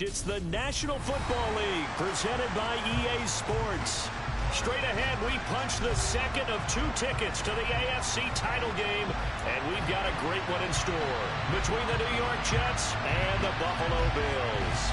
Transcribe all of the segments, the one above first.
It's the National Football League presented by EA Sports. Straight ahead, we punch the second of 2 tickets to the AFC title game, and we've got a great one in store between the New York Jets and the Buffalo Bills.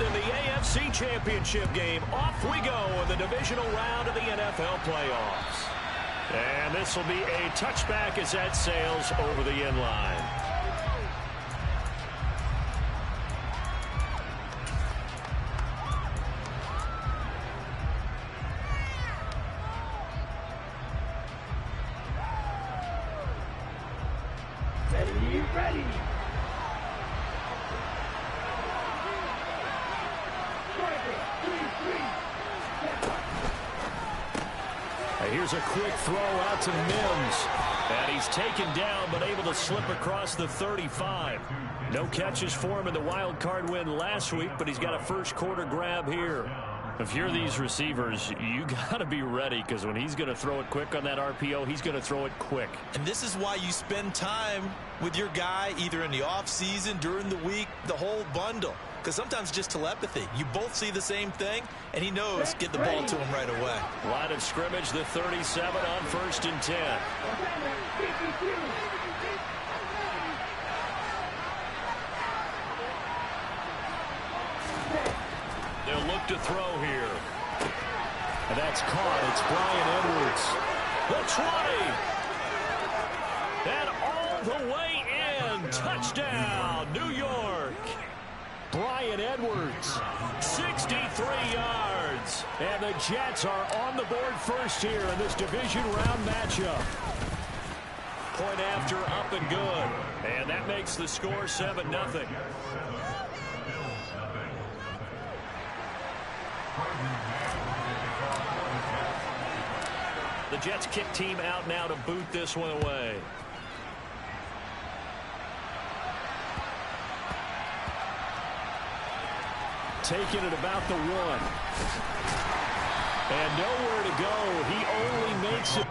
In the AFC Championship game, off we go in the divisional round of the NFL playoffs. And this will be a touchback as that sails over the end line. Ready. Here's a quick throw out to Mims. And he's taken down, but able to slip across the 35. No catches for him in the wild card win last week, but he's got a first quarter grab here. If you're these receivers, you got to be ready, because when he's going to throw it quick on that RPO, he's going to throw it quick. And this is why you spend time with your guy either in the offseason, during the week, the whole bundle. Because sometimes just telepathy. You both see the same thing, and he knows get the ball to him right away. Line of scrimmage, the 37 on 1st and 10. They'll look to throw here. And that's caught. It's Bryan Edwards. The 20. And all the way in. Touchdown, New York. Bryan Edwards, 63 yards. And the Jets are on the board first here in this division round matchup. Point after, up and good. And that makes the score 7-0. The Jets kick team out now to boot this one away. Taking it about the 1. And nowhere to go. He only makes it.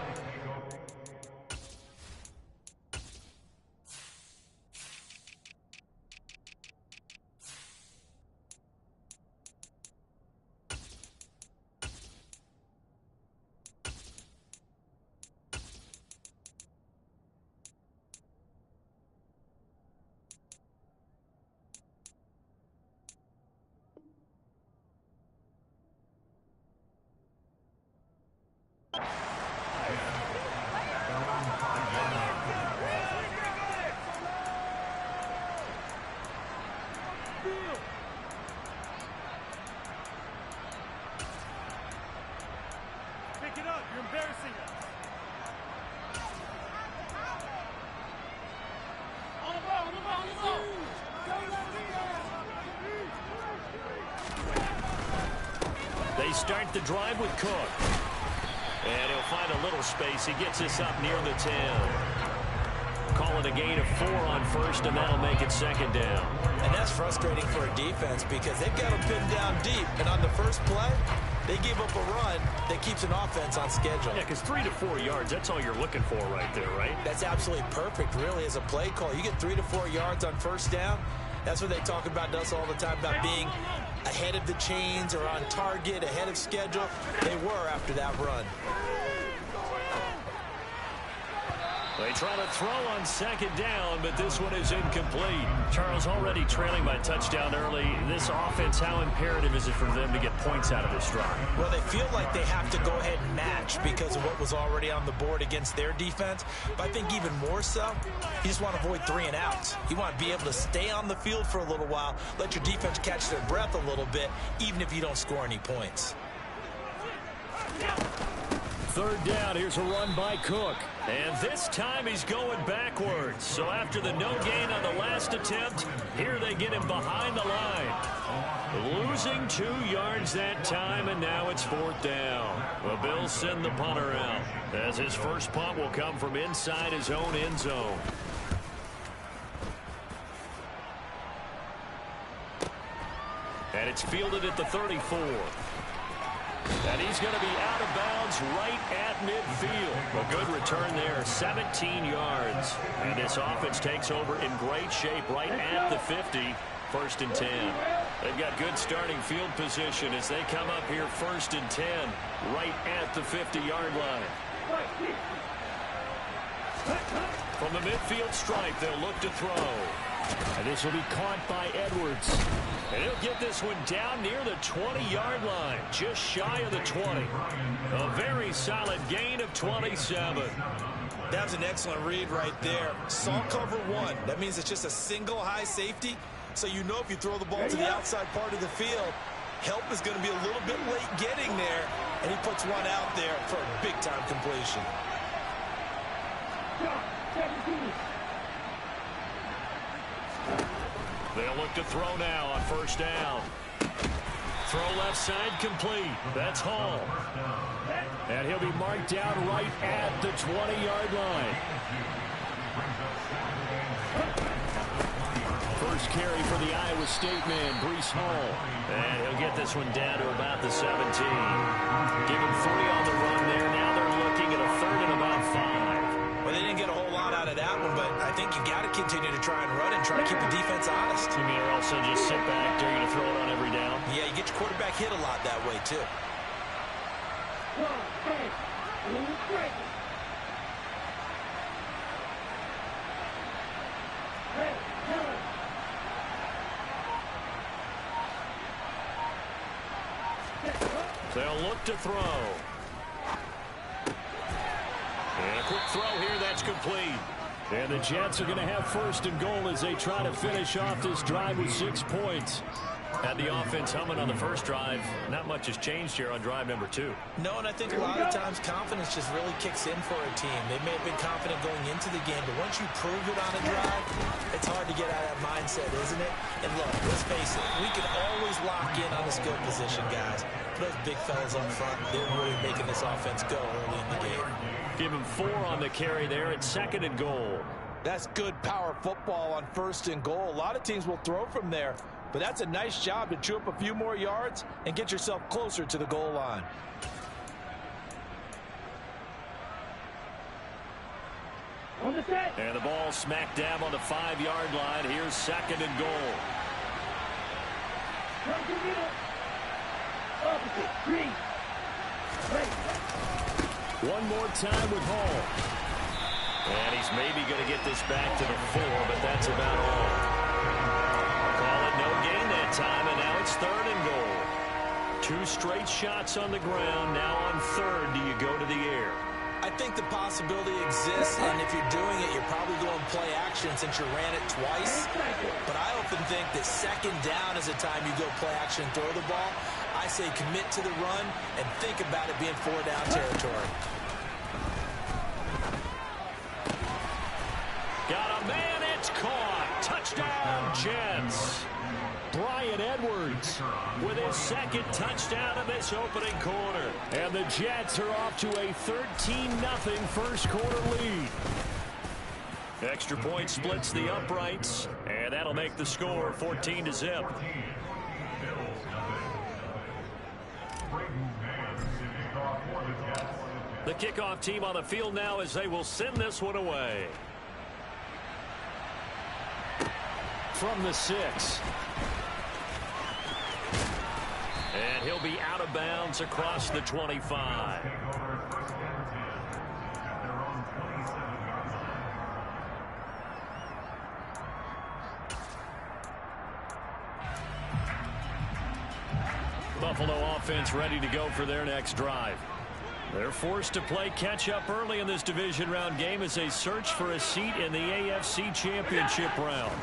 Pick it up. You're embarrassing us. On the ball. They start the drive with Cook. And he'll find a little space. He gets this up near the 10. Call it a gain of 4 on 1st, and that'll make it 2nd down. And that's frustrating for a defense because they've got them pinned down deep. And on the first play, they gave up a run that keeps an offense on schedule. Yeah, because 3 to 4 yards, that's all you're looking for right there, right? That's absolutely perfect, really, as a play call. You get 3 to 4 yards on 1st down. That's what they talk about us all the time, about being ahead of the chains or on target, ahead of schedule. They were after that run. They try to throw on 2nd down, but this one is incomplete. Charles, already trailing by touchdown early. This offense, how imperative is it for them to get points out of this drive? Well, they feel like they have to go ahead and match because of what was already on the board against their defense. But I think even more so, you just want to avoid 3 and outs. You want to be able to stay on the field for a little while, let your defense catch their breath a little bit, even if you don't score any points. 3rd down, here's a run by Cook. And this time he's going backwards. So after the no gain on the last attempt, here they get him behind the line. Losing 2 yards that time, and now it's 4th down. The Bills send the punter out, as his first punt will come from inside his own end zone. And it's fielded at the 34. And he's going to be out of bounds right at midfield. A good return there, 17 yards. And this offense takes over in great shape right at the 50, 1st and 10. They've got good starting field position as they come up here 1st and 10 right at the 50-yard line. From the midfield stripe, they'll look to throw. And this will be caught by Edwards. And he'll get this one down near the 20-yard line, just shy of the 20. A very solid gain of 27. That was an excellent read right there. Saw cover 1. That means it's just a single high safety. So you know if you throw the ball to the outside part of the field, help is going to be a little bit late getting there. And he puts one out there for a big-time completion. They'll look to throw now on 1st down. Throw left side complete. That's Hall. And he'll be marked down right at the 20-yard line. First carry for the Iowa State man, Breece Hall. And he'll get this one down to about the 17. Give him 3 on the run there. Now they're looking at a 3rd and about 5. Well, they didn't get a whole lot out of that one, but I think you got to continue to try and run and try to keep the defense honest. You mean or else they'll just sit back there, you're going to throw it on every down? Yeah, you get your quarterback hit a lot that way, too. They'll look to throw. And a quick throw here, that's complete. And the Jets are going to have 1st and goal as they try to finish off this drive with 6 points. Had the offense humming on the first drive. Not much has changed here on drive number 2. No, and I think a lot of times confidence just really kicks in for a team. They may have been confident going into the game, but once you prove it on a drive, it's hard to get out of that mindset, isn't it? And look, let's face it, we can always lock in on the skill position, guys. Those big fellas up front, they're really making this offense go early in the game. Give him 4 on the carry there at 2nd and goal. That's good power football on 1st and goal. A lot of teams will throw from there, but that's a nice job to chew up a few more yards and get yourself closer to the goal line. And the ball smack dab on the 5-yard line. Here's 2nd and goal. One more time with Hall. And he's maybe going to get this back to the 4, but that's about all. Call it no gain that time, and now it's 3rd and goal. 2 straight shots on the ground. Now on 3rd, do you go to the air? I think the possibility exists, and if you're doing it, you're probably going play action since you ran it twice. But I often think that 2nd down is the time you go play action and throw the ball. I say commit to the run and think about it being 4-down territory. Got a man, it's caught. Touchdown, Jets. Bryan Edwards with his 2nd touchdown of this opening quarter. And the Jets are off to a 13-0 first quarter lead. Extra point splits the uprights, and that'll make the score 14-0. The kickoff team on the field now as they will send this one away. From the 6. And he'll be out of bounds across the 25. Buffalo offense ready to go for their next drive. They're forced to play catch-up early in this division round game as they search for a seat in the AFC Championship round.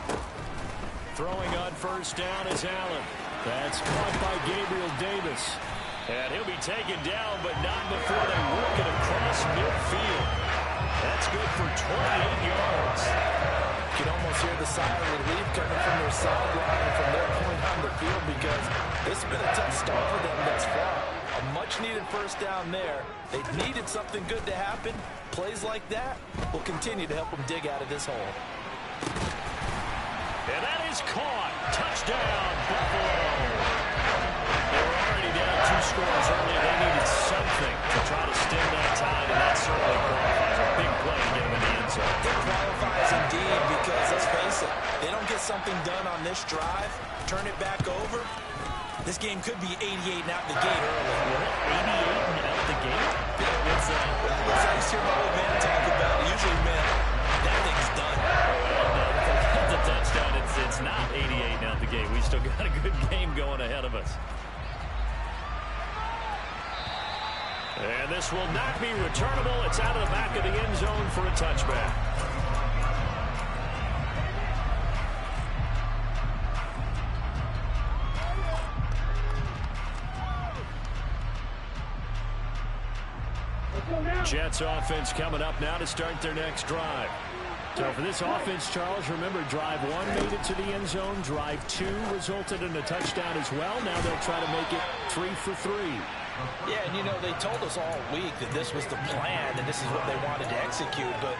Throwing on 1st down is Allen. That's caught by Gabriel Davis. And he'll be taken down, but not before they work it across midfield. That's good for 28 yards. You can almost hear the sigh of relief coming from their sideline and from their point on the field because this has been a tough start for them thus far. A much-needed 1st down there. They needed something good to happen. Plays like that will continue to help them dig out of this hole. And that is caught. Touchdown, Buffalo. first drive, turn it back over. This game could be 88 and out the gate early. 88 and out the gate? What's that? I used to hear my old man talk about. It usually meant that thing's done. That's a touchdown. It's not 88 and out the gate. We still got a good game going ahead of us. And this will not be returnable. It's out of the back of the end zone for a touchback. Jets offense coming up now to start their next drive. So for this offense, Charles, remember, drive 1 made it to the end zone. Drive 2 resulted in a touchdown as well. Now they'll try to make it 3 for 3. Yeah, and you know, they told us all week that this was the plan and this is what they wanted to execute, but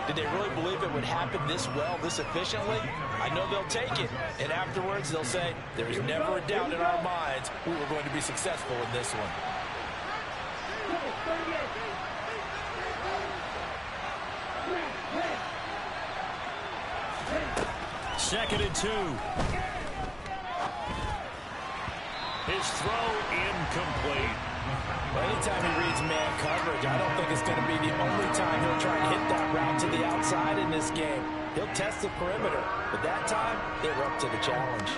did they really believe it would happen this well, this efficiently? I know they'll take it, and afterwards they'll say, there was never a doubt in our minds we were going to be successful in this one. Second and 2. His throw incomplete. Well, anytime he reads man coverage, I don't think it's going to be the only time he'll try and hit that route to the outside in this game. He'll test the perimeter, but that time they were up to the challenge.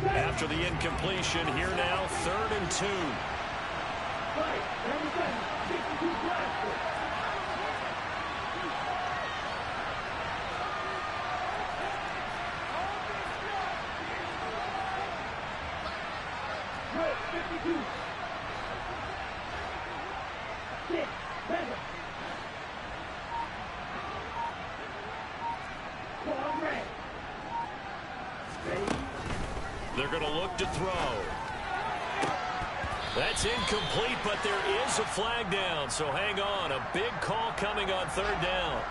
After the incompletion, here now, 3rd and 2. They're going to look to throw. That's incomplete, but there is a flag down, so hang on. A big call coming on 3rd down.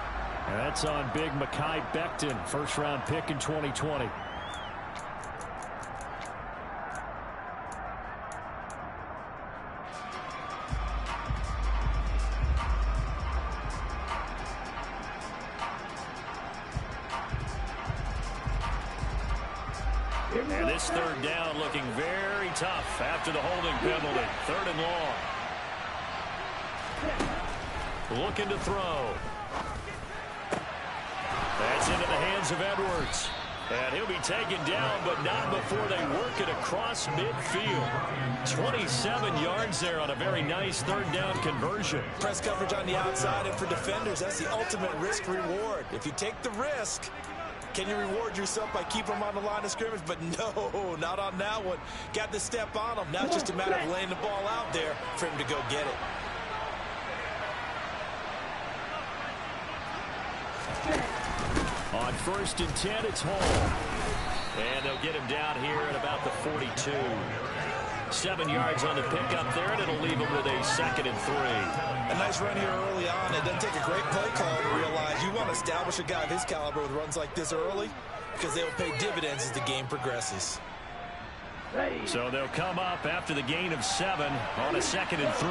And that's on big Mekhi Becton, first-round pick in 2020. And this 3rd down looking very tough after the holding penalty. 3rd and long. Looking to throw. That's into the hands of Edwards. And he'll be taken down, but not before they work it across midfield. 27 yards there on a very nice 3rd down conversion. Press coverage on the outside, and for defenders, that's the ultimate risk-reward. If you take the risk, can you reward yourself by keeping them on the line of scrimmage? But no, not on that one. Got to step on them. Now it's just a matter of laying the ball out there for him to go get it. On 1st and 10, it's Hall. And they'll get him down here at about the 42. 7 yards on the pickup there, and it'll leave him with a 2nd and 3. A nice run here early on. It doesn't take a great play call to realize you want to establish a guy of his caliber with runs like this early because they will pay dividends as the game progresses. So they'll come up after the gain of 7 on a 2nd and 3.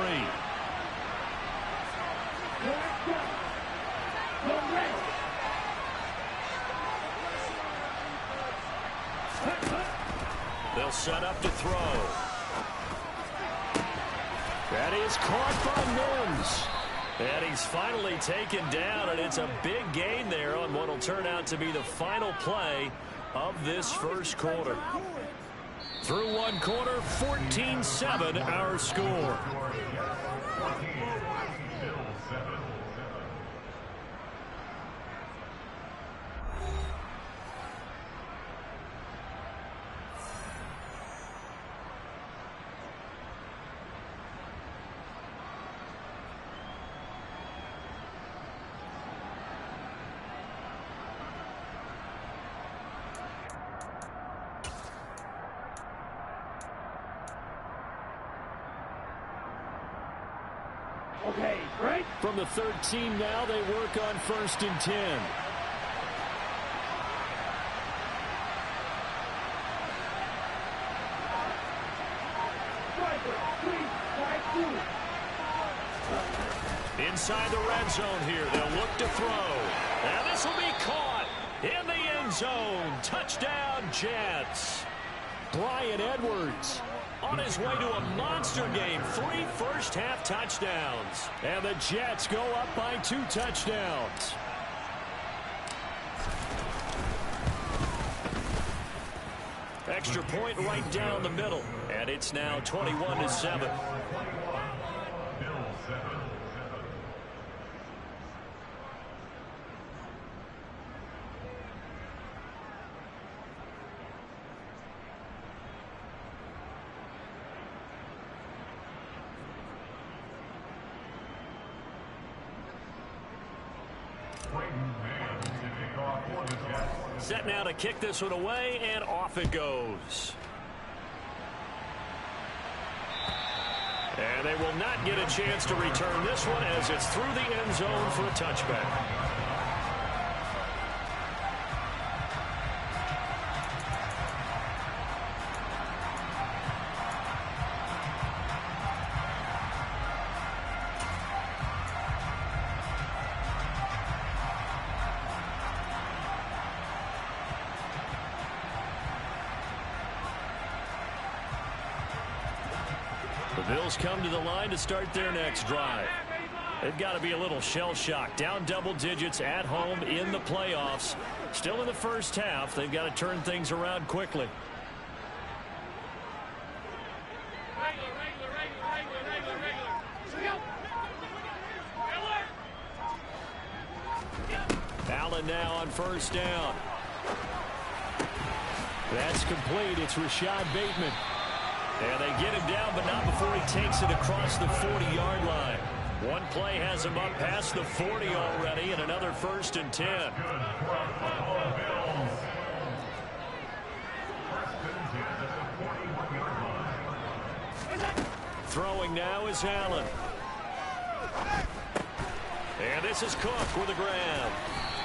They'll set up to throw. That is caught by Mims. And he's finally taken down, and it's a big gain there on what will turn out to be the final play of this first quarter. Through one quarter, 14-7 our score. Okay, break. From the 13 now, they work on 1st and 10. inside the red zone here. They'll look to throw. And this will be caught in the end zone. Touchdown, Jets. Bryan Edwards on his way to a monster game. 3 first-half touchdowns. And the Jets go up by 2 touchdowns. Extra point right down the middle. And it's now 21-7. Set now to kick this one away, and off it goes. And they will not get a chance to return this one as it's through the end zone for a touchback. The Bills come to the line to start their next drive. They've got to be a little shell-shocked. Down double digits at home in the playoffs. Still in the first half. They've got to turn things around quickly. Allen now on first down. That's complete. It's Rashad Bateman. And they get him down, but not before he takes it across the 40-yard line. One play has him up past the 40 already, and another 1st and 10. Throwing now is Allen. And this is Cook with a grab.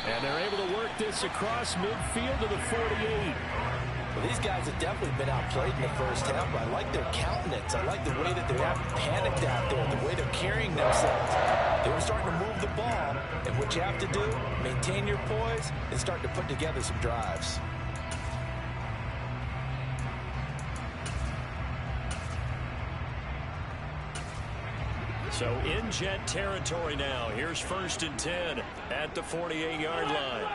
And they're able to work this across midfield to the 48. Well, these guys have definitely been outplayed in the first half, but I like their countenance. I like the way that they haven't panicked out there, the way they're carrying themselves. They were starting to move the ball, and what you have to do, maintain your poise, and start to put together some drives. So in Jet territory now. Here's 1st and 10 at the 48-yard line.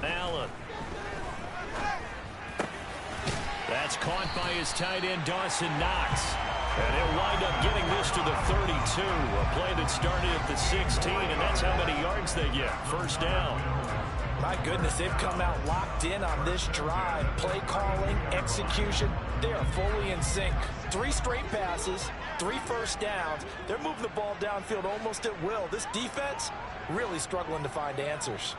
Allen. That's caught by his tight end, Dawson Knox. And he'll wind up getting this to the 32. A play that started at the 16, and that's how many yards they get. First down. My goodness, they've come out locked in on this drive. Play calling, execution, they are fully in sync. 3 straight passes, 3 first downs. They're moving the ball downfield almost at will. This defense really struggling to find answers.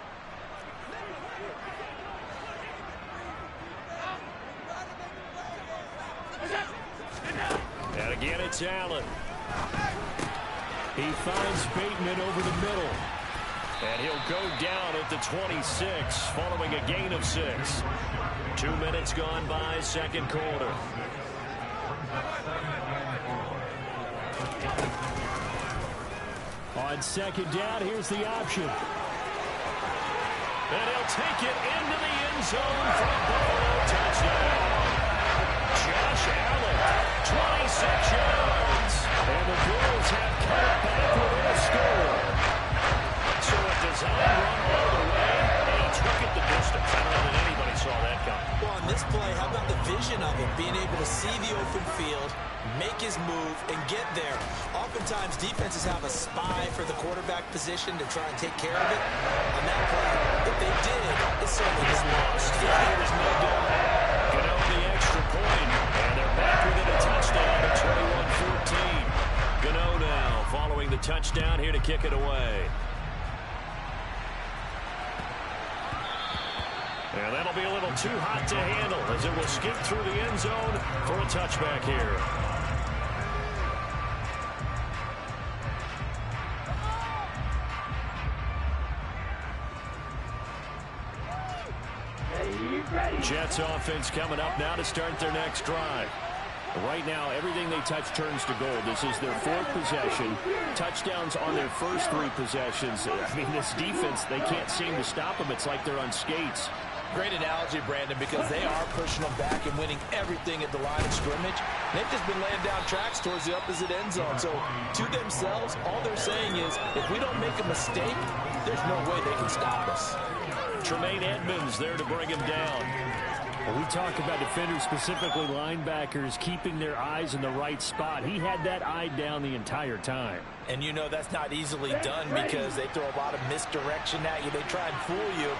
And again, it's Allen. He finds Bateman over the middle. And he'll go down at the 26 following a gain of 6. 2 minutes gone by, second quarter. On second down, here's the option. And he'll take it into the end zone for a Buffalo touchdown. Josh Allen, 26 yards. And the Bills have come back with a score. So a design run all the way, and he took it the distance. I don't know that anybody saw that coming. Well, on this play, how about the vision of him, being able to see the open field, make his move, and get there. Oftentimes, defenses have a spy for the quarterback position to try and take care of it. On that play, if they did, it certainly was lost. Yeah, there was no doubt. Get out the extra point, and they're back within a touchdown at 21-14. Gano now following the touchdown here to kick it away. And that'll be a little too hot to handle as it will skip through the end zone for a touchback here. Jets offense coming up now to start their next drive. Right now, everything they touch turns to gold. This is their 4th possession. Touchdowns on their first 3 possessions. I mean, this defense, they can't seem to stop them. It's like they're on skates. Great analogy, Brandon, because they are pushing them back and winning everything at the line of scrimmage. They've just been laying down tracks towards the opposite end zone. So, to themselves, all they're saying is, if we don't make a mistake, there's no way they can stop us. Tremaine Edmonds there to bring him down. Well, we talk about defenders, specifically linebackers, keeping their eyes in the right spot. He had that eye down the entire time. And you know that's not easily done because they throw a lot of misdirection at you. They try and fool you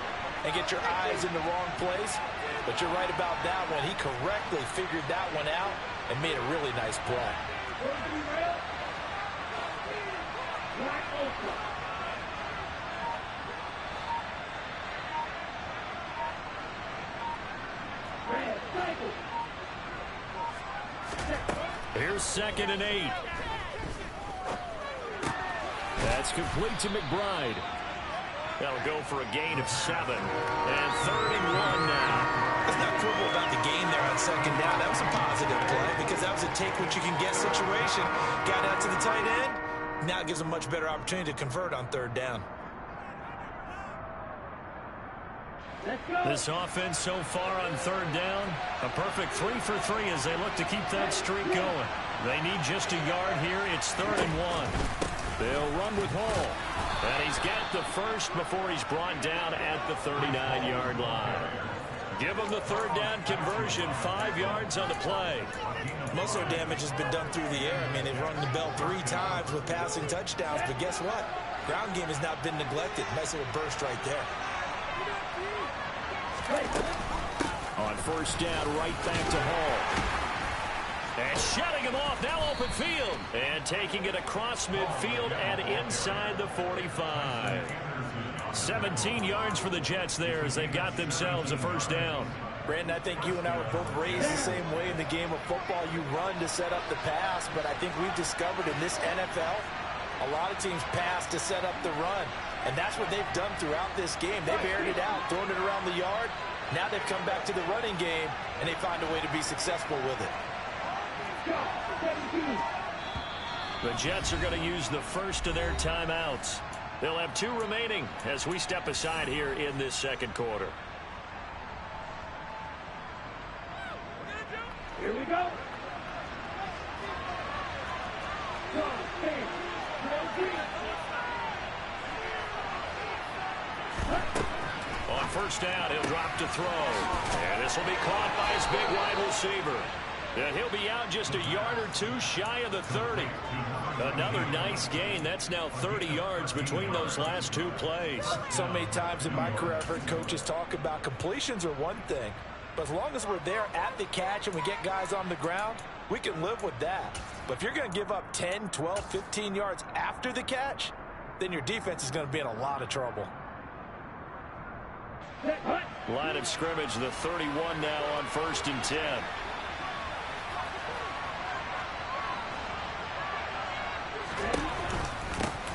and get your eyes in the wrong place. But you're right about that one. He correctly figured that one out and made a really nice play. Here's 2nd and 8. That's complete to McBride. That'll go for a gain of 7. And 3rd and 1 now. Let's not quibble about the gain there on 2nd down. That was a positive play because that was a take-what-you-can-get situation. Got out to the tight end. Now it gives them a much better opportunity to convert on 3rd down. This offense so far on 3rd down, a perfect 3 for 3 as they look to keep that streak going. They need just a yard here. It's 3rd and 1. They'll run with Hall. And he's got the first before he's brought down at the 39-yard line. Give him the 3rd down conversion, 5 yards on the play. Most of their damage has been done through the air. I mean, they've rung the bell 3 times with passing touchdowns, but guess what? Ground game has not been neglected. Nice little burst right there. On 1st down, right back to Hall. And shutting him off, now open field. And taking it across midfield and inside the 45. 17 yards for the Jets there as they've got themselves a 1st down. Brandon, I think you and I were both raised the same way in the game of football. You run to set up the pass, but I think we've discovered in this NFL, a lot of teams pass to set up the run. And that's what they've done throughout this game. They've aired it out, thrown it around the yard. Now they've come back to the running game, and they find a way to be successful with it. The Jets are going to use the first of their timeouts. They'll have 2 remaining as we step aside here in this 2nd quarter. Here we go. On 1st down, he'll drop to throw. And this will be caught by his big wide receiver. And he'll be out just a yard or 2 shy of the 30. Another nice gain. That's now 30 yards between those last 2 plays. So many times in my career, I've heard coaches talk about completions are one thing. But as long as we're there at the catch and we get guys on the ground, we can live with that. But if you're going to give up 10, 12, 15 yards after the catch, then your defense is going to be in a lot of trouble. Line of scrimmage, the 31 now on 1st and 10.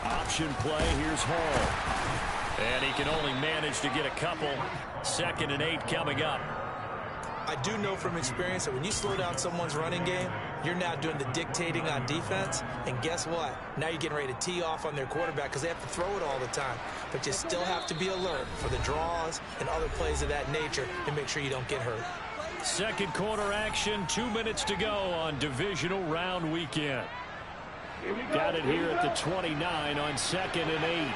Option play, here's Hall. And he can only manage to get a couple. 2nd and 8 coming up. I do know from experience that when you slow down someone's running game, you're now doing the dictating on defense. And guess what? Now you're getting ready to tee off on their quarterback because they have to throw it all the time. But you still have to be alert for the draws and other plays of that nature and make sure you don't get hurt. 2nd quarter action, 2 minutes to go on divisional round weekend. Got it here at the 29 on 2nd and 8.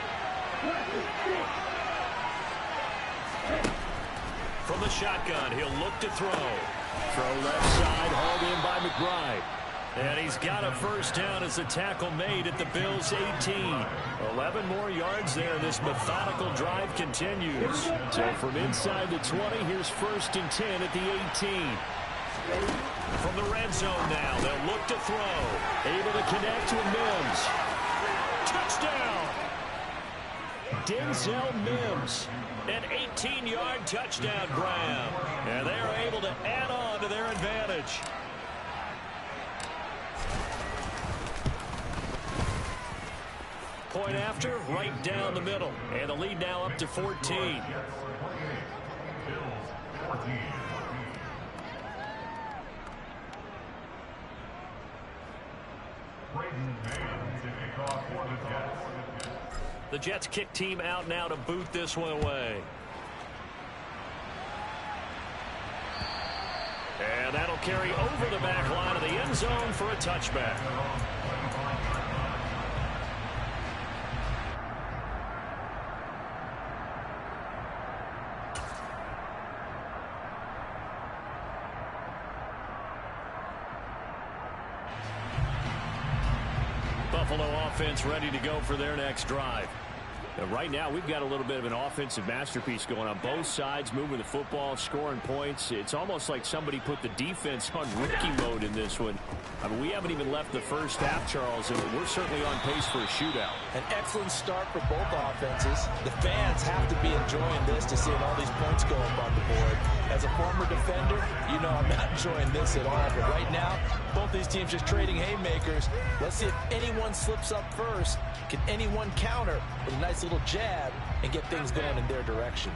From the shotgun, he'll look to throw. Throw left side, hauled in by McBride. And he's got a 1st down as the tackle made at the Bills' 18. 11 more yards there, and this methodical drive continues. So from inside the 20, here's 1st and 10 at the 18. From the red zone now, they'll look to throw. Able to connect with Mims. Touchdown! Denzel Mims. An 18-yard touchdown grab. And they're able to add on to their advantage. Point after, right down the middle. And the lead now up to 14. The Jets kick team out now to boot this one away. And that'll carry over the back line of the end zone for a touchback. Buffalo offense ready to go for their next drive. Right now, we've got a little bit of an offensive masterpiece going on. Both sides moving the football, scoring points. It's almost like somebody put the defense on rookie mode in this one. I mean, we haven't even left the first half, Charles, and we're certainly on pace for a shootout. An excellent start for both offenses. The fans have to be enjoying this to see all these points go up on the board. As a former defender, you know I'm not enjoying this at all. But right now, both these teams just trading haymakers. Let's see if anyone slips up first. Can anyone counter with a nice little jab and get things going in their direction?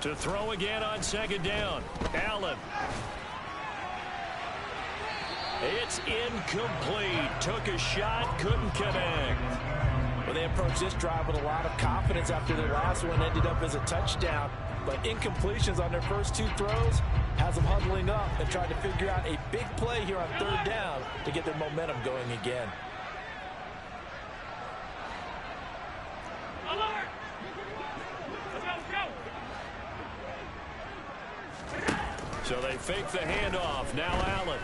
To throw again on second down. Allen. It's incomplete. Took a shot, couldn't connect. Well, they approached this drive with a lot of confidence after their last one ended up as a touchdown. But incompletions on their first two throws has them huddling up and trying to figure out a big play here on third down to get their momentum going again. Alert! Let's go! So they fake the handoff. Now Allen.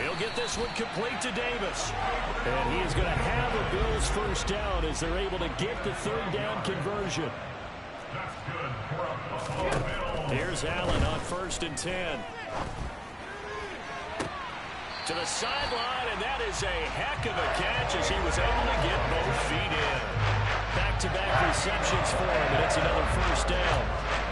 He'll get this one complete to Davis. And he is going to have a Bills first down as they're able to get the third down conversion. Here's Allen on 1st and 10. To the sideline, and that is a heck of a catch as he was able to get both feet in. Back-to-back receptions for him, and it's another first down.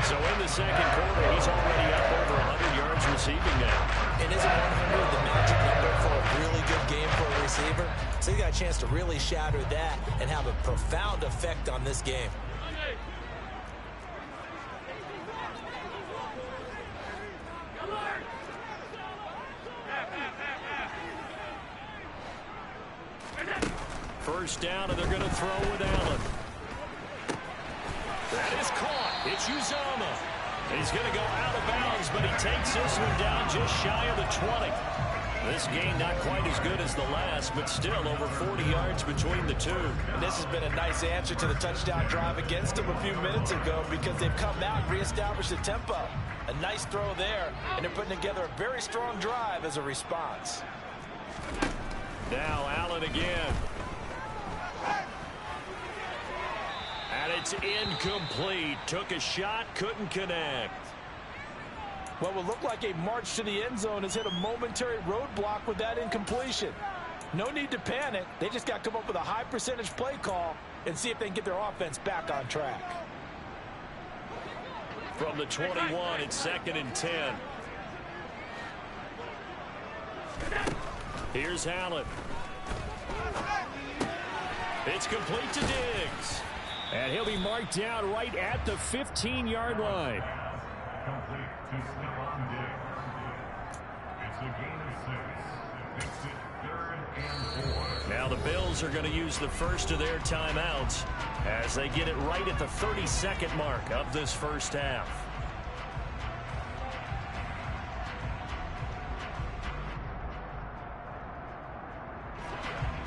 So in the second quarter, he's already up over 100 yards receiving now. And isn't 100 the magic number for a really good game for a receiver? So he got a chance to really shatter that and have a profound effect on this game. First down, and they're going to throw with Allen. That is caught. It's Uzomah. He's going to go out of bounds, but he takes this one down just shy of the 20. This game not quite as good as the last, but still over 40 yards between the two. And this has been a nice answer to the touchdown drive against them a few minutes ago because they've come out and reestablished the tempo. A nice throw there, and they're putting together a very strong drive as a response. Now Allen again. And it's incomplete. Took a shot, couldn't connect. What will look like a march to the end zone has hit a momentary roadblock with that incompletion. No need to panic. They just got to come up with a high percentage play call and see if they can get their offense back on track. From the 21, it's 2nd and 10. Here's Allen. It's complete to Diggs. And he'll be marked down right at the 15-yard line. Complete to Stephon Diggs. It's a gain of 6. Makes it 3rd and 4. Now the Bills are going to use the first of their timeouts as they get it right at the 32nd mark of this first half.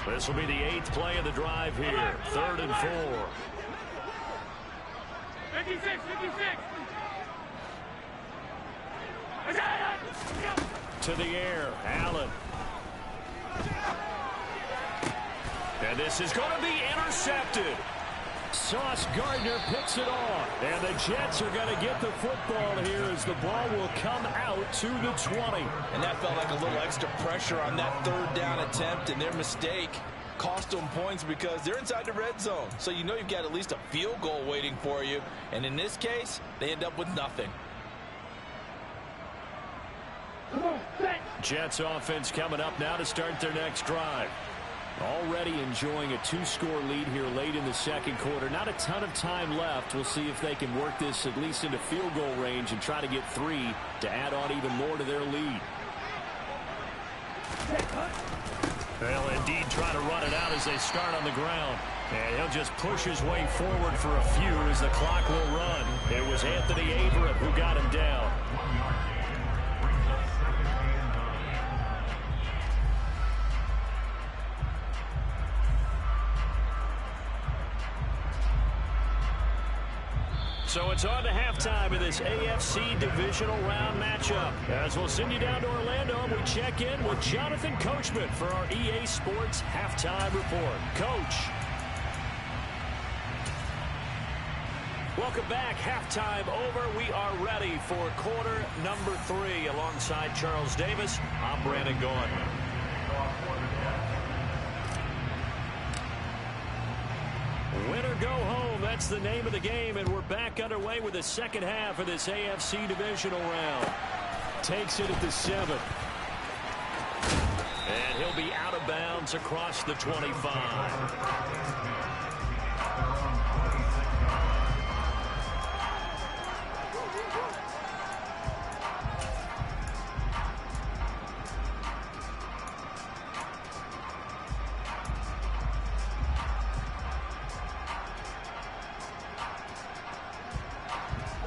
This will be the 8th play of the drive here. 3rd and 4. 56. To the air, Allen. And this is going to be intercepted. Sauce Gardner picks it off. And the Jets are going to get the football here as the ball will come out to the 20. And that felt like a little extra pressure on that third down attempt, and their mistake cost them points because they're inside the red zone. So you know you've got at least a field goal waiting for you. And in this case, they end up with nothing. Jets offense coming up now to start their next drive. Already enjoying a 2-score lead here late in the second quarter. Not a ton of time left. We'll see if they can work this at least into field goal range and try to get 3 to add on even more to their lead. They'll indeed try to run it out as they start on the ground. And he'll just push his way forward for a few as the clock will run. It was Anthony Averett who got him down. So it's on to halftime of this AFC divisional round matchup. As we'll send you down to Orlando, and we check in with Jonathan Coachman for our EA Sports Halftime Report. Coach. Welcome back. Halftime over. We are ready for quarter number 3. Alongside Charles Davis, I'm Brandon Gaudin. Win or go home, that's the name of the game, and we're back underway with the second half of this AFC divisional round. Takes it at the 7. And he'll be out of bounds across the 25.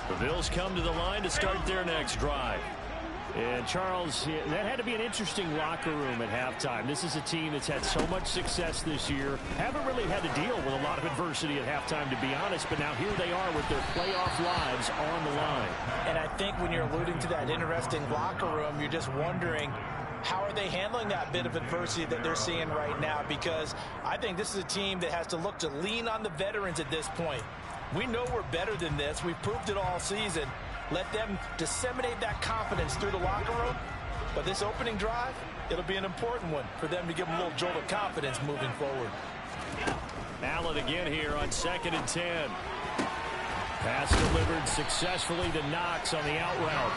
The Bills come to the line to start their next drive. And Charles, that had to be an interesting locker room at halftime. This is a team that's had so much success this year. Haven't really had to deal with a lot of adversity at halftime, to be honest. But now here they are with their playoff lives on the line. And I think when you're alluding to that interesting locker room, you're just wondering, how are they handling that bit of adversity that they're seeing right now? Because I think this is a team that has to look to lean on the veterans at this point. We know we're better than this. We've proved it all season. Let them disseminate that confidence through the locker room. But this opening drive, it'll be an important one for them to give them a little jolt of confidence moving forward. Allen again here on 2nd and 10. Pass delivered successfully to Knox on the out route.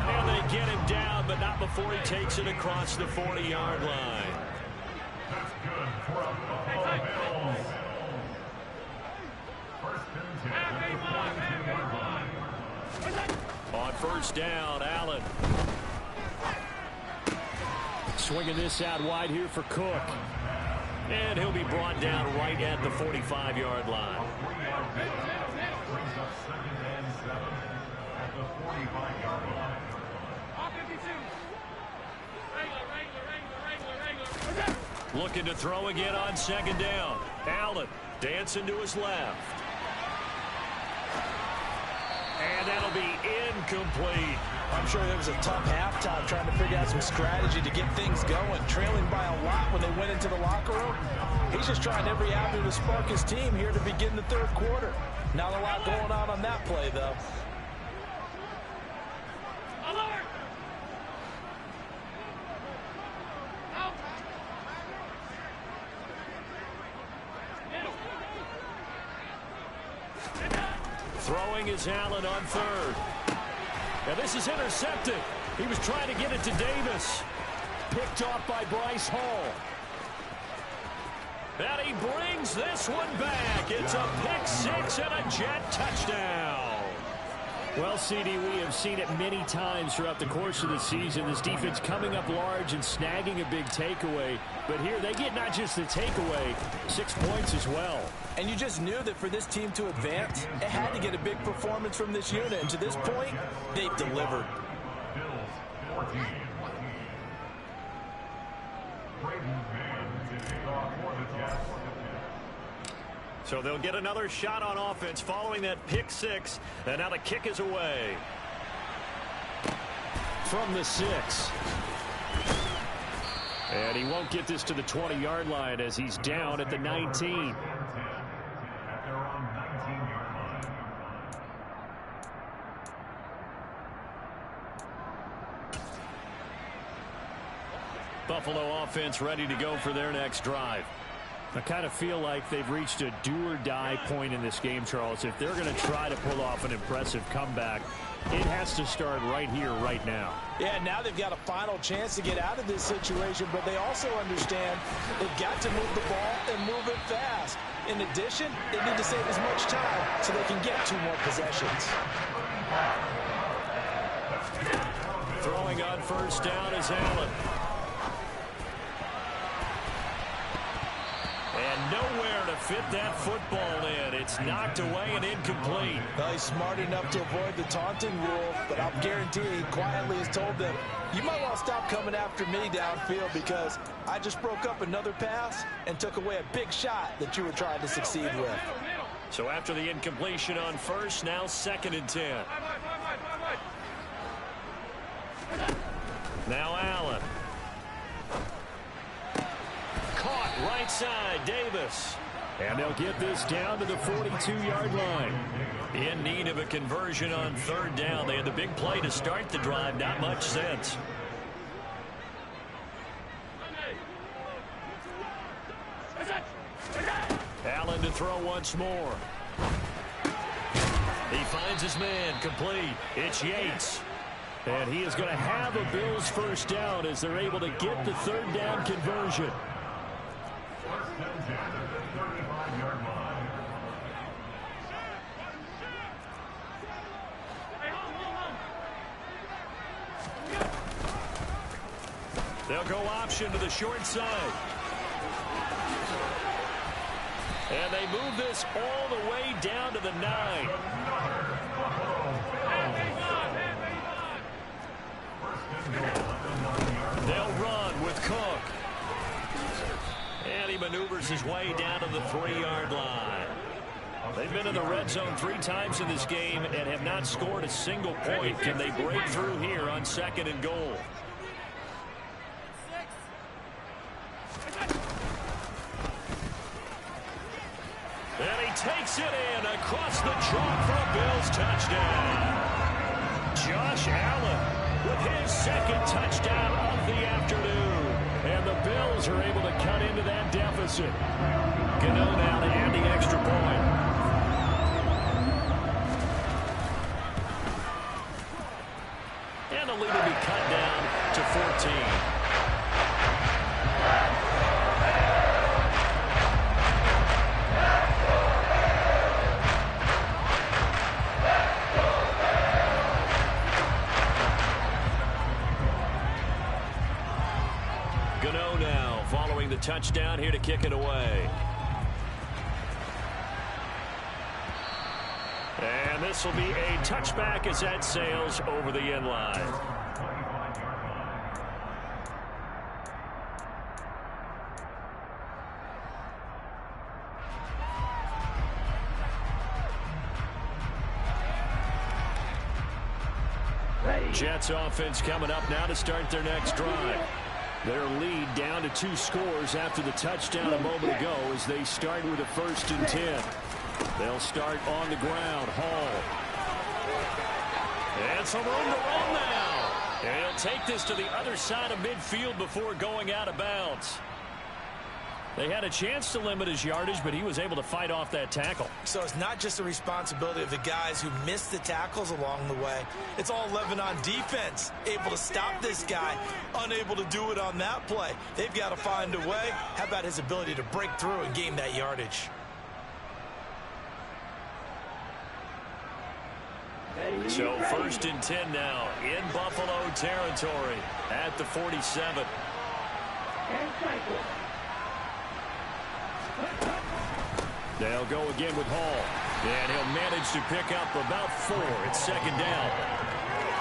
And they get him down, but not before he takes it across the 40-yard line. That's good for a Buffalo Bills. On first down, Allen. Swinging this out wide here for Cook. And he'll be brought down right at the 45-yard line. Brings up 2nd and 7 at the 45-yard line. Looking to throw again on 2nd down. Allen dancing to his left. And that'll be incomplete. I'm sure there was a tough halftime trying to figure out some strategy to get things going. Trailing by a lot when they went into the locker room. He's just trying every avenue to spark his team here to begin the third quarter. Not a lot going on that play, though. Throwing is Allen on 3rd. Now this is intercepted. He was trying to get it to Davis. Picked off by Bryce Hall. And he brings this one back. It's a pick 6 and a Jet touchdown. Well, CD, we have seen it many times throughout the course of the season. This defense coming up large and snagging a big takeaway. But here they get not just the takeaway, 6 points as well. And you just knew that for this team to advance, it had to get a big performance from this unit. And to this point, they've delivered. Bills 14. Braden Mann to take off for the Jets. So they'll get another shot on offense following that pick 6. And now the kick is away. From the 6. And he won't get this to the 20-yard line as he's down at the 19. At their own 19-yard line. Buffalo offense ready to go for their next drive. I kind of feel like they've reached a do-or-die point in this game, Charles. If they're going to try to pull off an impressive comeback, it has to start right here, right now. Yeah, now they've got a final chance to get out of this situation, but they also understand they've got to move the ball and move it fast. In addition, they need to save as much time so they can get 2 more possessions. Throwing on first down is Allen. And nowhere to fit that football in. It's knocked away and incomplete. Well, he's smart enough to avoid the taunting rule, but I'll guarantee he quietly has told them, you might want to stop coming after me downfield because I just broke up another pass and took away a big shot that you were trying to succeed with. So after the incompletion on first, now 2nd and 10. Now Allen. Caught right side, Davis. And they'll get this down to the 42-yard line. In need of a conversion on 3rd down. They had the big play to start the drive. Not much sense. Allen to throw once more. He finds his man complete. It's Yates. And he is going to have a Bills first down as they're able to get the 3rd down conversion. First and 10 at the 35-yard line. They'll go option to the short side. And they move this all the way down to the 9. They'll run with Cook. And he maneuvers his way down to the 3-yard line. They've been in the red zone 3 times in this game and have not scored a single point. Can they break through here on 2nd and goal? And he takes it in across the chalk for a Bills touchdown. Josh Allen with his 2nd touchdown of the afternoon. And the Bills are able to cut into that deficit. Gano now to add the extra point. And the lead will be cut down to 14. Gano now following the touchdown here to kick it away. And this will be a touchback as that sails over the end line. Jets offense coming up now to start their next drive. Their lead down to 2 scores after the touchdown a moment ago as they start with a 1st and 10. They'll start on the ground. Hall. And some room to run now. And he'll take this to the other side of midfield before going out of bounds. They had a chance to limit his yardage, but he was able to fight off that tackle. So it's not just the responsibility of the guys who missed the tackles along the way. It's all Lebanon defense, able to stop this guy, unable to do it on that play. They've got to find a way. How about his ability to break through and gain that yardage? So 1st and 10 now in Buffalo territory at the 47. They'll go again with Hall. And he'll manage to pick up about 4. It's 2nd down.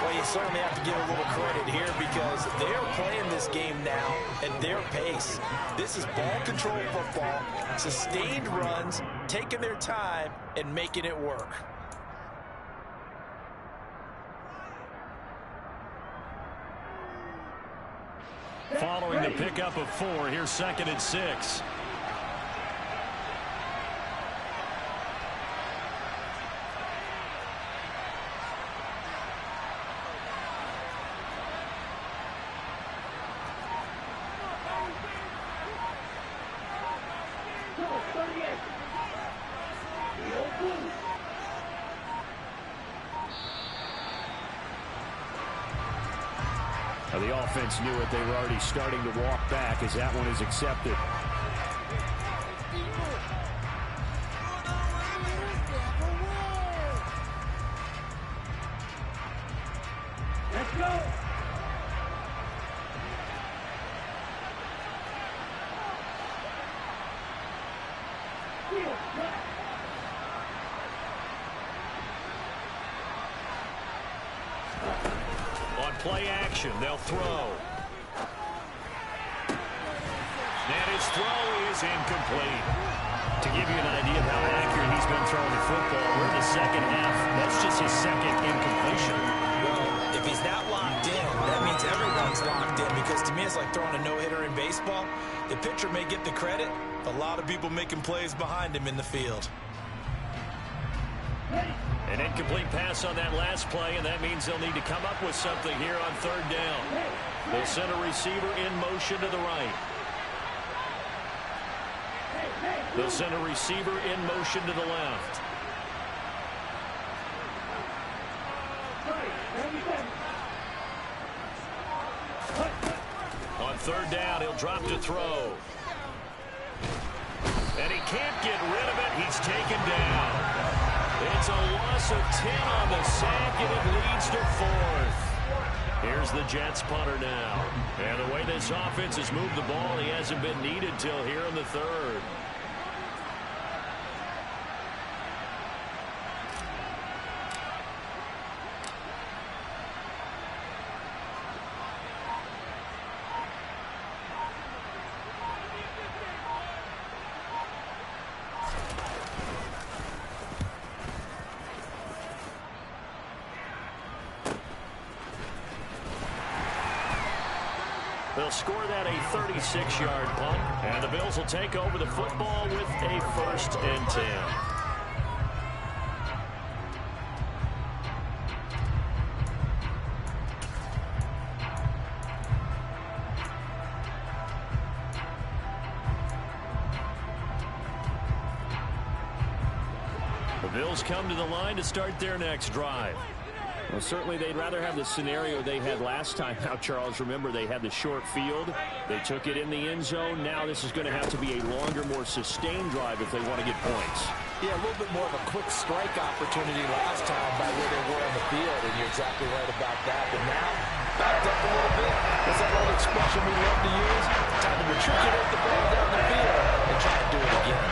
Well, you certainly have to give a little credit here because they're playing this game now at their pace. This is ball control football, sustained runs, taking their time, and making it work. Following the pickup of 4, here's 2nd and 6. The offense knew it. They were already starting to walk back as that one is accepted. Let's go. On play action, they'll throw. And his throw is incomplete. To give you an idea of how accurate he's been throwing the football, we're in the second half. That's just his second incompletion. Well, if he's not locked in, that means everyone's locked in, because to me it's like throwing a no-hitter in baseball. The pitcher may get the credit, a lot of people making plays behind him in the field. An incomplete pass on that last play, and that means they'll need to come up with something here on third down. They'll send a receiver in motion to the right. They'll send a receiver in motion to the left. On third down, he'll drop to throw. And he can't get rid of it. He's taken down. It's a loss of 10 on the sack, and it leads to fourth. Here's the Jets punter now. And the way this offense has moved the ball, he hasn't been needed till here in the third. They'll score that a 36-yard punt, and the Bills will take over the football with a 1st and 10. The Bills come to the line to start their next drive. Well, certainly they'd rather have the scenario they had last time. Now, Charles, remember, they had the short field. They took it in the end zone. Now this is going to have to be a longer, more sustained drive if they want to get points. Yeah, a little bit more of a quick strike opportunity last time by where they were on the field, and you're exactly right about that. But now, backed up a little bit. That's that old expression we love to use. Time to matriculate the ball down the field and try to do it again.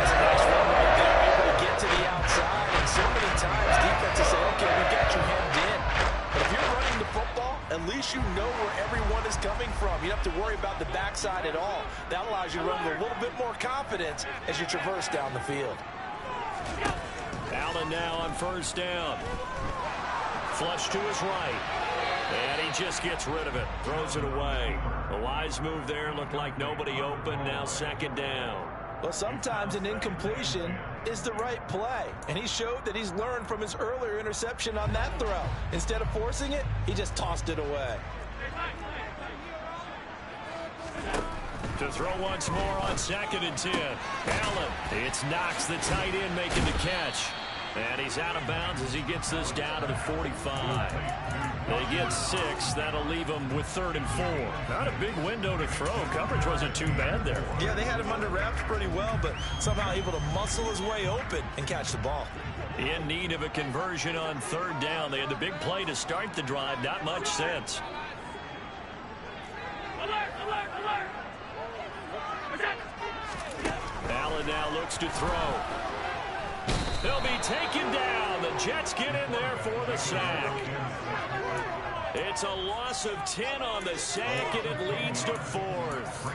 That's a nice run right there, able to get to the outside, and so many times defenses say, okay, we got you hemmed in. But if you're running the football, at least you know where everyone is coming from. You don't have to worry about the backside at all. That allows you to run with a little bit more confidence as you traverse down the field. Allen now on first down. Flush to his right. And he just gets rid of it. Throws it away. A wise move there. Looked like nobody open. Now second down. Well, sometimes an incompletion is the right play. And he showed that he's learned from his earlier interception on that throw. Instead of forcing it, he just tossed it away. To throw once more on 2nd and 10. Allen. It's Knox, the tight end, making the catch. And he's out of bounds as he gets this down to the 45. They get 6. That'll leave them with 3rd and 4. Not a big window to throw. Coverage wasn't too bad there. Yeah, they had him under wraps pretty well, but somehow able to muscle his way open and catch the ball. In need of a conversion on 3rd down. They had the big play to start the drive. Not much sense. Alert, alert, alert. Allen now looks to throw. They'll be taken down. The Jets get in there for the sack. It's a loss of 10 on the sack, and it leads to 4th.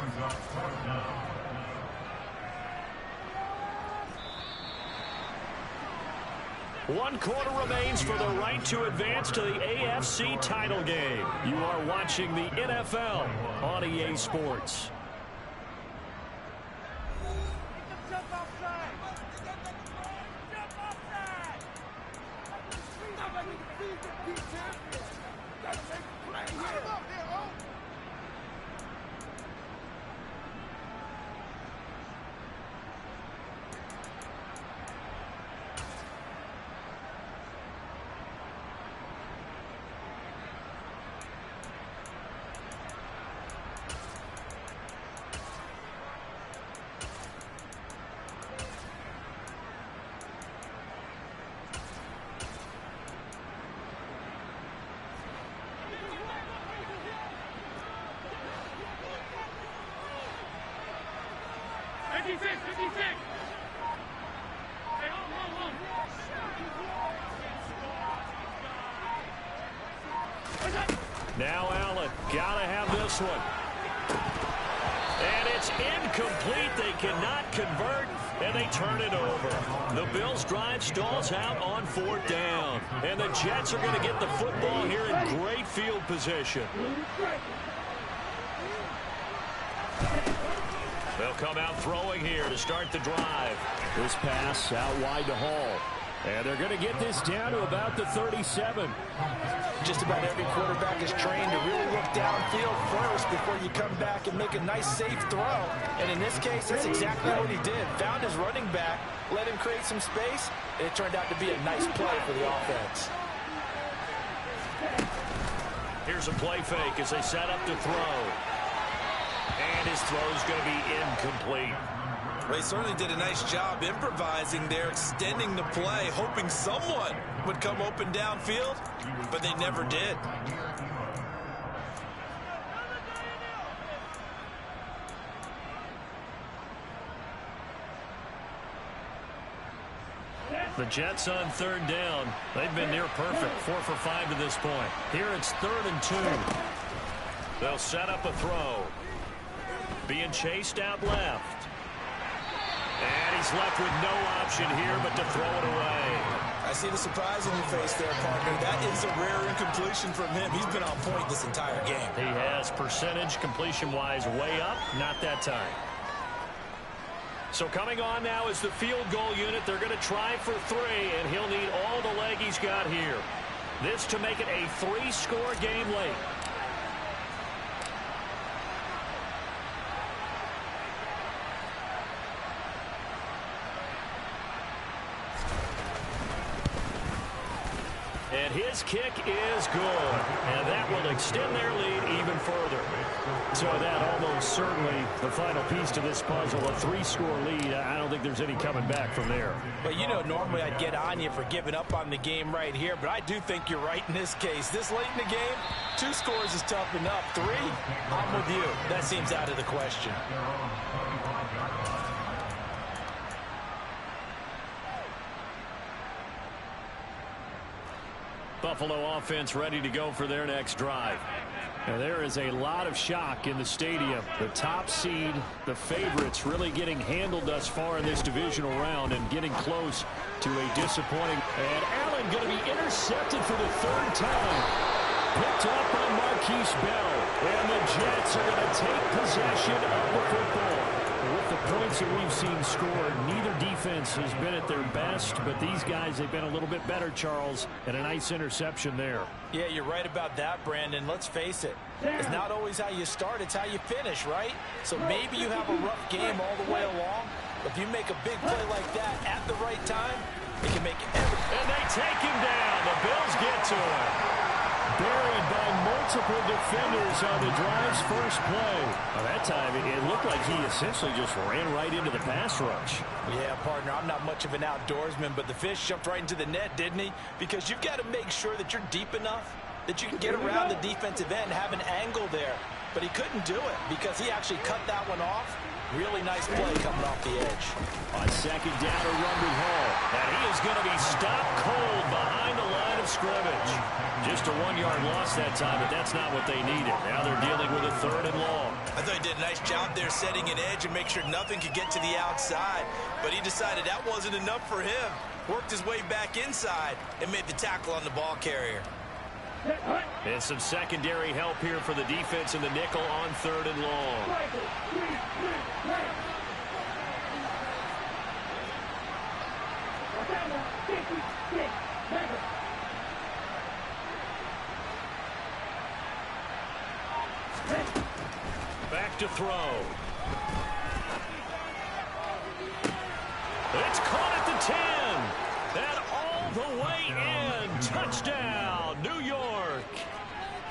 One quarter remains for the right to advance to the AFC title game. You are watching the NFL on EA Sports. Now Allen, gotta have this one. And it's incomplete. They cannot convert, and they turn it over. The Bills' drive stalls out on 4th down. And the Jets are going to get the football here in great field position. They'll come out throwing here to start the drive. This pass out wide to Hall. And they're going to get this down to about the 37. Just about every quarterback is trained to really look downfield first before you come back and make a nice, safe throw. And in this case, that's exactly what he did. Found his running back, let him create some space, and it turned out to be a nice play for the offense. Here's a play fake as they set up to throw. And his throw's going to be incomplete. Well, he certainly did a nice job improvising there, extending the play, hoping someone would come open downfield, but they never did. The Jets on 3rd down. They've been near perfect, 4 for 5 to this point. Here it's 3rd and 2. They'll set up a throw. Being chased out left. And he's left with no option here but to throw it away. I see the surprise in your face there, partner. That is a rare incompletion from him. He's been on point this entire game. He has percentage completion-wise way up, not that time. So coming on now is the field goal unit. They're going to try for 3, and he'll need all the leg he's got here. This to make it a 3-score game late. And his kick is good. And that will extend their lead even further. So that almost certainly the final piece to this puzzle, a 3-score lead. I don't think there's any coming back from there. But, you know, normally I'd get on you for giving up on the game right here, but I do think you're right in this case. This late in the game, 2 scores is tough enough. 3, I'm with you. That seems out of the question. Buffalo offense ready to go for their next drive. Now, there is a lot of shock in the stadium. The top seed, the favorites, really getting handled thus far in this divisional round and getting close to a disappointing. And Allen going to be intercepted for the 3rd time. Picked up by Marquise Bell. And the Jets are going to take possession of the football. With the points that we've seen scored, neither defense has been at their best, but these guys, they've been a little bit better, Charles, and a nice interception there. Yeah, you're right about that, Brandon. Let's face it. It's not always how you start, it's how you finish, right? So maybe you have a rough game all the way along, but if you make a big play like that at the right time, it can make everything. And they take him down. The Bills get to him. Buried by multiple defenders on the drive's first play. Well, that time, it looked like he essentially just ran right into the pass rush. Yeah, partner, I'm not much of an outdoorsman, but the fish jumped right into the net, didn't he? Because you've got to make sure that you're deep enough that you can get around the defensive end, have an angle there. But he couldn't do it because he actually cut that one off. Really nice play coming off the edge. On 2nd down to Rumby Hall. And he is going to be stopped cold behind the line of scrimmage. Just a 1-yard loss that time, but that's not what they needed. Now they're dealing with a 3rd and long. I thought he did a nice job there setting an edge and make sure nothing could get to the outside. But he decided that wasn't enough for him. Worked his way back inside and made the tackle on the ball carrier. And some secondary help here for the defense in the nickel on 3rd and long. Back to throw. It's caught at the 10. And all the way in. Touchdown, New York.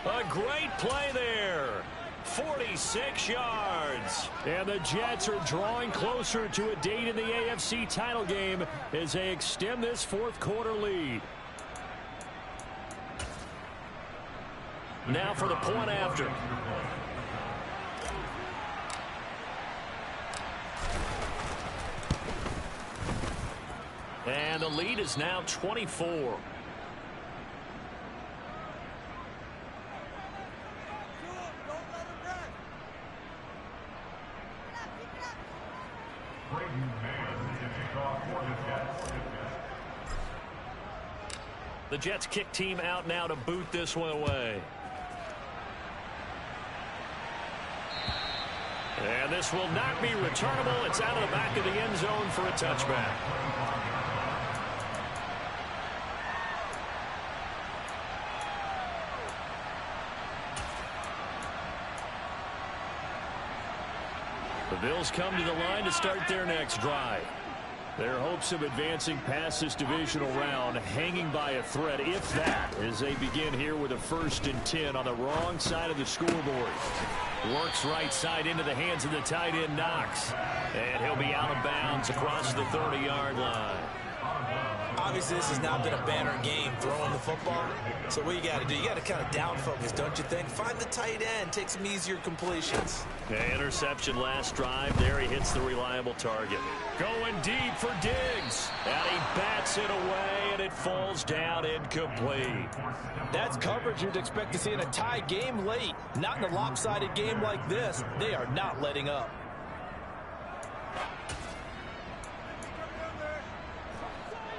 A great play there. 46 yards. And the Jets are drawing closer to a date in the AFC title game as they extend this 4th quarter lead. Now for the point after. And the lead is now 24. The Jets kick team out now to boot this one away. And this will not be returnable. It's out of the back of the end zone for a touchback. The Bills come to the line to start their next drive. Their hopes of advancing past this divisional round hanging by a thread, if that, as they begin here with a 1st and 10 on the wrong side of the scoreboard. Works right side into the hands of the tight end Knox. And he'll be out of bounds across the 30-yard line. Obviously, this has now been a banner game throwing the football. So what you got to do, you got to kind of down focus, don't you think? Find the tight end, take some easier completions. Yeah, interception last drive. There he hits the reliable target. Going deep for Diggs. And he bats it away, and it falls down incomplete. That's coverage you'd expect to see in a tie game late. Not in a lopsided game like this. They are not letting up.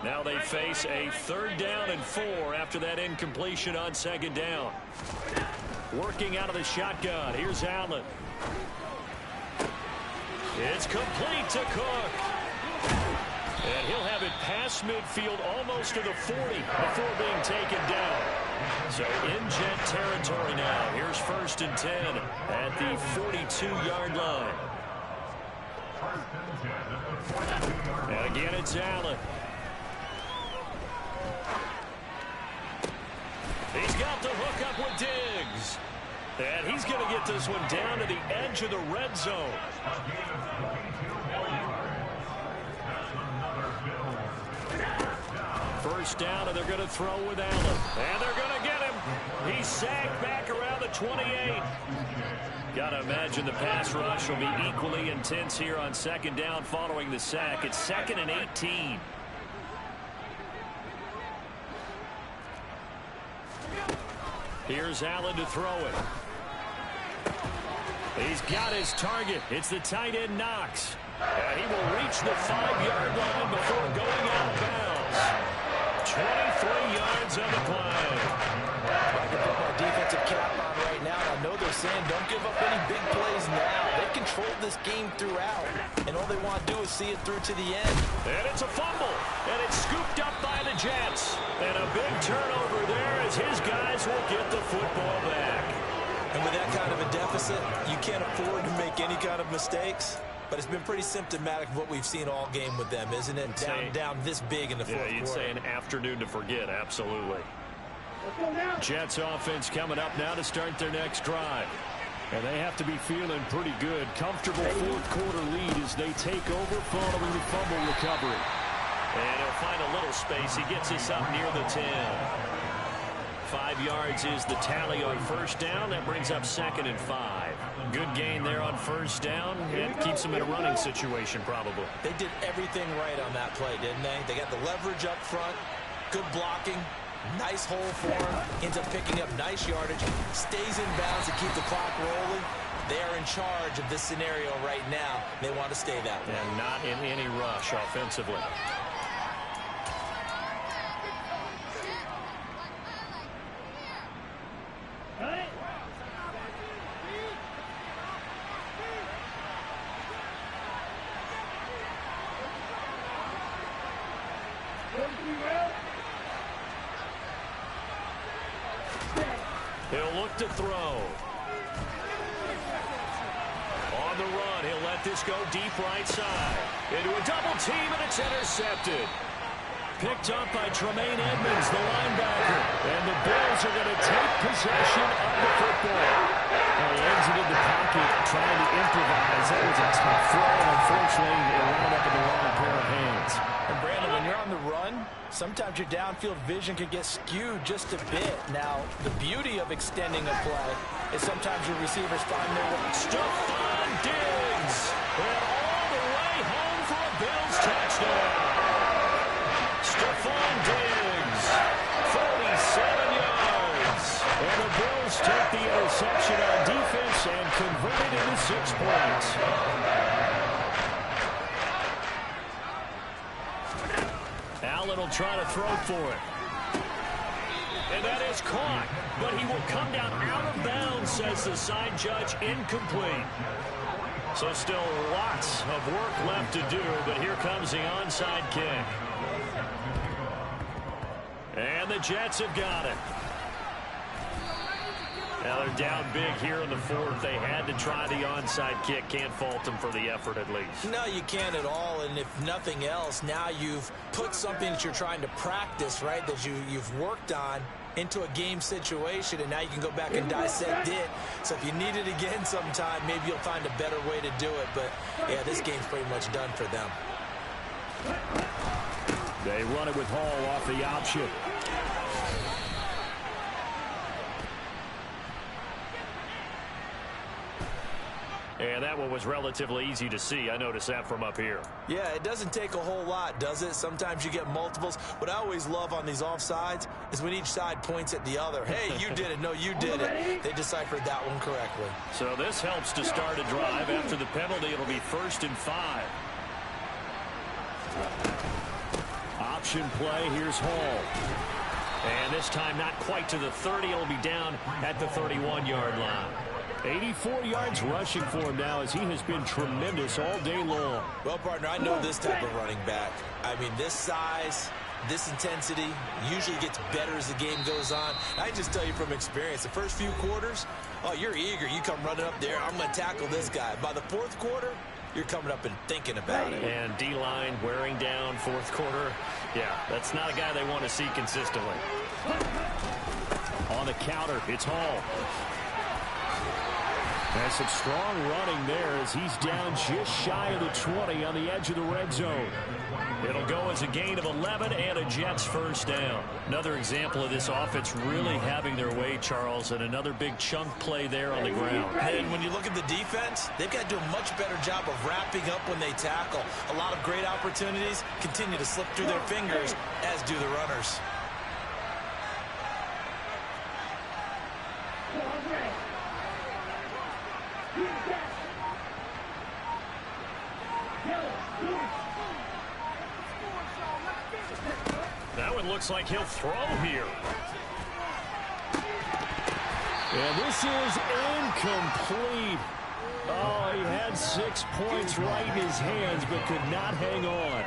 Now they face a 3rd down and 4 after that incompletion on 2nd down. Working out of the shotgun. Here's Allen. It's complete to Cook. And he'll have it past midfield almost to the 40 before being taken down. So in Jet territory now. Here's 1st and 10 at the 42-yard line. And again, it's Allen. He's got the hook up with Diggs. And he's going to get this one down to the edge of the red zone. First down, and they're going to throw with Allen. And they're going to get him. He's sacked back around the 28. Got to imagine the pass rush will be equally intense here on 2nd down following the sack. It's 2nd and 18. Here's Allen to throw it. He's got his target. It's the tight end Knox. And he will reach the 5-yard line before going out of bounds. 23 yards on the play. I can put my defensive cap on right now. I know they're saying don't give up any big plays now. They controlled this game throughout, and all they want to do is see it through to the end. And it's a fumble, and it's scooped up by the Jets. And a big turnover there as his guys will get the football back. And with that kind of a deficit, you can't afford to make any kind of mistakes. But it's been pretty symptomatic of what we've seen all game with them, isn't it? Down this big in the fourth quarter. You'd say an afternoon to forget, absolutely. Jets offense coming up now to start their next drive. And they have to be feeling pretty good. Comfortable 4th quarter lead as they take over following the fumble recovery. And he'll find a little space. He gets us up near the 10. 5 yards is the tally on 1st down. That brings up 2nd and 5. Good gain there on 1st down. It keeps them in a running situation probably. They did everything right on that play, didn't they? They got the leverage up front, good blocking, nice hole for him, ends up picking up nice yardage, stays in bounds to keep the clock rolling. They are in charge of this scenario right now. They want to stay that way. And not in any rush offensively. He'll look to throw. On the run, he'll let this go deep right side. Into a double team, and it's intercepted. Picked up by Tremaine Edmonds, the linebacker. And the Bills are going to take possession of the football. Well, he exited the pocket trying to improvise. That was a tough throw, and unfortunately, it wound up in the wrong pair of hands. And Brandon, when you're on the run, sometimes your downfield vision can get skewed just a bit. Now, the beauty of extending a play is sometimes your receivers find their way. Stephon Diggs, and all the way home for a Bills touchdown. converted into 6 points. Allen will try to throw for it. And that is caught. But he will come down out of bounds, says the side judge. Incomplete. So still lots of work left to do, but here comes the onside kick. And the Jets have got it. Now they're down big here in the fourth. They had to try the onside kick. Can't fault them for the effort at least. No, you can't at all. And if nothing else, now you've put something that you're trying to practice, right, that you've worked on into a game situation, and now you can go back and dissect it. So if you need it again sometime, maybe you'll find a better way to do it. But, yeah, this game's pretty much done for them. They run it with Hall off the option. And that one was relatively easy to see. I noticed that from up here. Yeah, it doesn't take a whole lot, does it? Sometimes you get multiples. What I always love on these offsides is when each side points at the other. Hey, you did it. No, you did it. They deciphered that one correctly. So this helps to start a drive. After the penalty, it'll be 1st and 5. Option play. Here's Hall. And this time not quite to the 30. It'll be down at the 31-yard line. 84 yards rushing for him now as he has been tremendous all day long. Well, partner, I know this type of running back. I mean, this size, this intensity usually gets better as the game goes on. I just tell you from experience, the first few quarters, oh, you're eager. You come running up there, I'm going to tackle this guy. By the fourth quarter, you're coming up and thinking about it. And D-line wearing down fourth quarter. Yeah, that's not a guy they want to see consistently. On the counter, it's Hall. There's some strong running there as he's down just shy of the 20 on the edge of the red zone. It'll go as a gain of 11 and a Jets first down. Another example of this offense really having their way, Charles, and another big chunk play there on the ground. And when you look at the defense, they've got to do a much better job of wrapping up when they tackle. A lot of great opportunities continue to slip through their fingers, as do the runners. That one looks like he'll throw here. And this is incomplete. Oh, he had 6 points right in his hands, but could not hang on.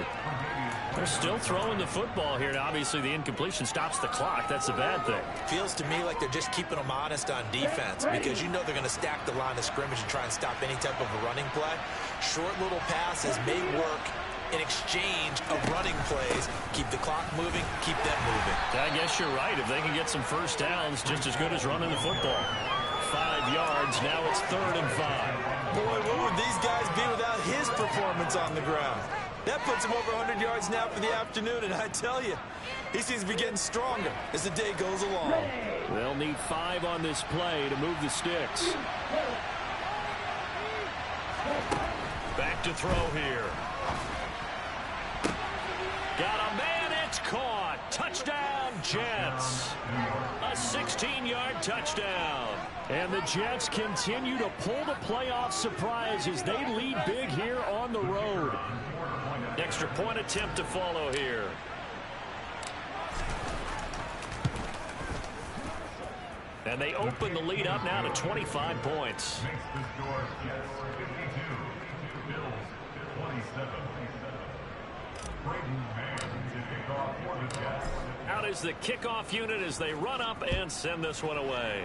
They're still throwing the football here. Now, obviously, the incompletion stops the clock. That's a bad thing. Feels to me like they're just keeping them honest on defense because you know they're going to stack the line of scrimmage and try and stop any type of a running play. Short little passes may work in exchange of running plays. Keep the clock moving, keep them moving. I guess you're right. If they can get some first downs, just as good as running the football. 5 yards. Now it's 3rd and 5. Boy, what would these guys be without his performance on the ground? That puts him over 100 yards now for the afternoon, and I tell you, he seems to be getting stronger as the day goes along. They'll need 5 on this play to move the sticks. Back to throw here. Got a man, it's caught. Touchdown, Jets. A 16-yard touchdown. And the Jets continue to pull the playoff surprise as they lead big here on the road. Extra point attempt to follow here. And they open the lead up now to 25 points. Out is the kickoff unit as they run up and send this one away.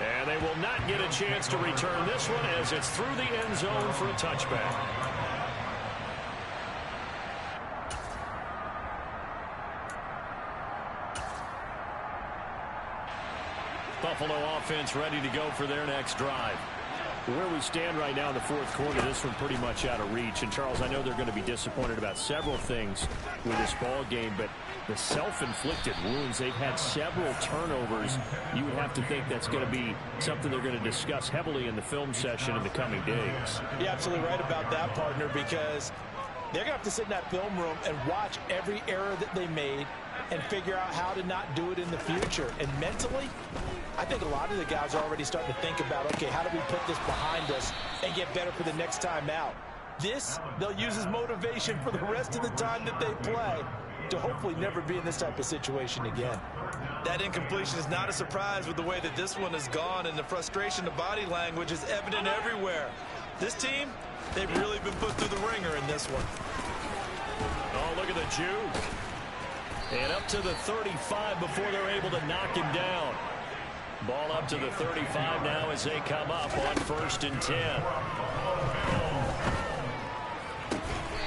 And they will not get a chance to return this one as it's through the end zone for a touchback. Buffalo offense ready to go for their next drive. Where we stand right now in the fourth quarter, this one pretty much out of reach. And, Charles, I know they're going to be disappointed about several things with this ball game, but the self-inflicted wounds, they've had several turnovers. You would have to think that's going to be something they're going to discuss heavily in the film session in the coming days. You're absolutely right about that, partner, because They're going to have to sit in that film room and watch every error that they made and figure out how to not do it in the future. And mentally, I think a lot of the guys are already starting to think about, okay, how do we put this behind us and get better for the next time out? This, they'll use as motivation for the rest of the time that they play to hopefully never be in this type of situation again. That incompletion is not a surprise with the way that this one has gone, and the frustration, the body language is evident everywhere. This team, they've really been put through the ringer in this one. Oh, look at the juke. And up to the 35 before they're able to knock him down. Ball up to the 35 now as they come up on 1st and 10.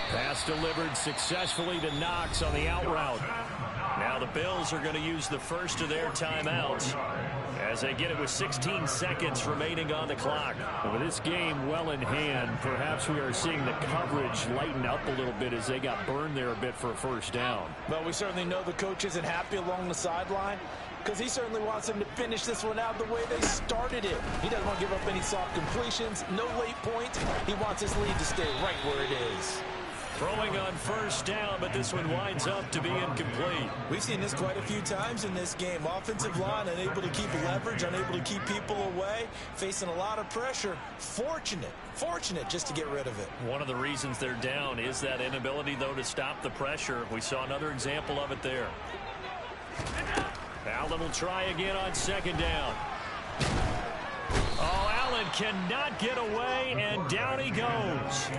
Pass delivered successfully to Knox on the out route. Now the Bills are going to use the first of their timeouts as they get it with 16 seconds remaining on the clock. With this game well in hand, perhaps we are seeing the coverage lighten up a little bit as they got burned there a bit for a first down. Well, we certainly know the coach isn't happy along the sideline because he certainly wants them to finish this one out the way they started it. He doesn't want to give up any soft completions, no late points. He wants his lead to stay right where it is. Throwing on first down, but this one winds up to be incomplete. We've seen this quite a few times in this game. Offensive line unable to keep leverage, unable to keep people away, facing a lot of pressure. Fortunate just to get rid of it. One of the reasons they're down is that inability, though, to stop the pressure. We saw another example of it there. Allen will try again on 2nd down. Oh, Allen cannot get away, and down he goes.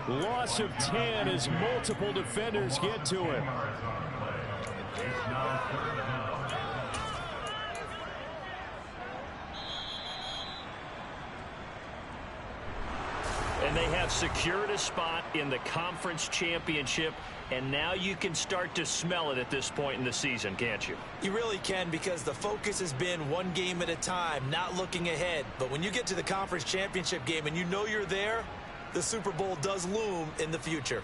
Loss of 10 as multiple defenders get to him. And they have secured a spot in the conference championship, and now you can start to smell it at this point in the season, can't you? You really can, because the focus has been one game at a time, not looking ahead. But when you get to the conference championship game and you know you're there, the Super Bowl does loom in the future.